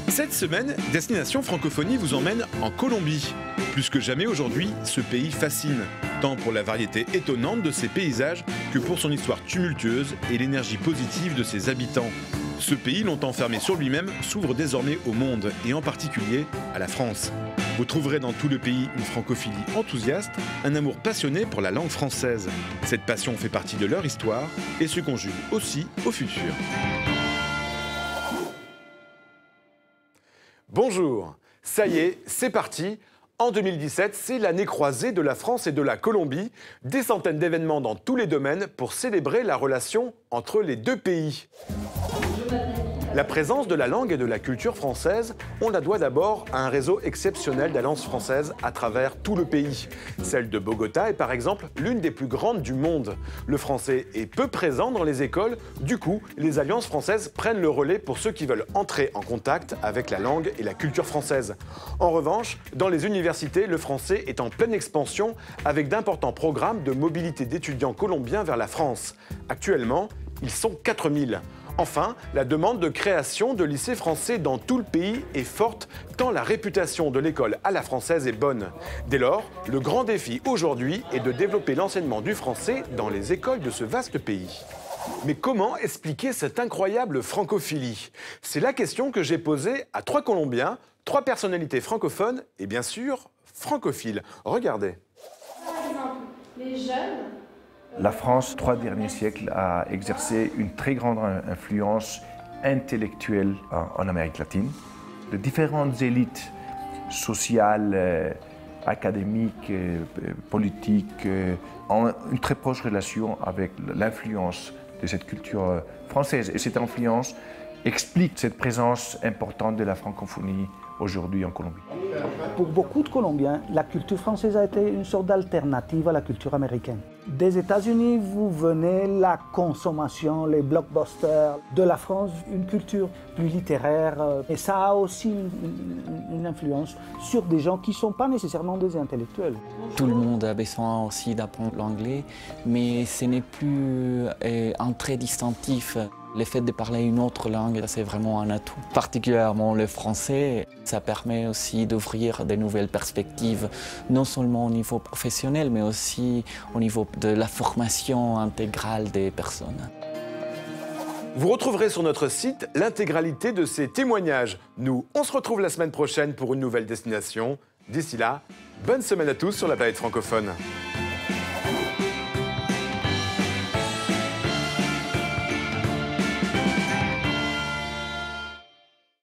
Cette semaine, Destination Francophonie vous emmène en Colombie. Plus que jamais aujourd'hui, ce pays fascine, tant pour la variété étonnante de ses paysages que pour son histoire tumultueuse et l'énergie positive de ses habitants. Ce pays, longtemps fermé sur lui-même, s'ouvre désormais au monde, et en particulier à la France. Vous trouverez dans tout le pays une francophilie enthousiaste, un amour passionné pour la langue française. Cette passion fait partie de leur histoire et se conjugue aussi au futur. Bonjour, ça y est, c'est parti. En 2017, c'est l'année croisée de la France et de la Colombie. Des centaines d'événements dans tous les domaines pour célébrer la relation entre les deux pays. La présence de la langue et de la culture française, on la doit d'abord à un réseau exceptionnel d'alliances françaises à travers tout le pays. Celle de Bogota est par exemple l'une des plus grandes du monde. Le français est peu présent dans les écoles, du coup, les alliances françaises prennent le relais pour ceux qui veulent entrer en contact avec la langue et la culture française. En revanche, dans les universités, le français est en pleine expansion avec d'importants programmes de mobilité d'étudiants colombiens vers la France. Actuellement, ils sont 4000. Enfin, la demande de création de lycées français dans tout le pays est forte, tant la réputation de l'école à la française est bonne. Dès lors, le grand défi aujourd'hui est de développer l'enseignement du français dans les écoles de ce vaste pays. Mais comment expliquer cette incroyable francophilie? C'est la question que j'ai posée à 3 Colombiens, 3 personnalités francophones et bien sûr francophiles. Regardez. Par exemple, les jeunes... La France, 3 derniers siècles, a exercé une très grande influence intellectuelle en Amérique latine. De différentes élites sociales, académiques, politiques ont une très proche relation avec l'influence de cette culture française. Et cette influence explique cette présence importante de la francophonie aujourd'hui en Colombie. Pour beaucoup de Colombiens, la culture française a été une sorte d'alternative à la culture américaine. Des États-Unis, vous venez la consommation, les blockbusters. De la France, une culture plus littéraire. Et ça a aussi une influence sur des gens qui ne sont pas nécessairement des intellectuels. Tout le monde a besoin aussi d'apprendre l'anglais, mais ce n'est plus un trait distinctif. Le fait de parler une autre langue, c'est vraiment un atout. Particulièrement le français, ça permet aussi d'ouvrir de nouvelles perspectives, non seulement au niveau professionnel, mais aussi au niveau de la formation intégrale des personnes. Vous retrouverez sur notre site l'intégralité de ces témoignages. Nous, on se retrouve la semaine prochaine pour une nouvelle destination. D'ici là, bonne semaine à tous sur la planète francophone.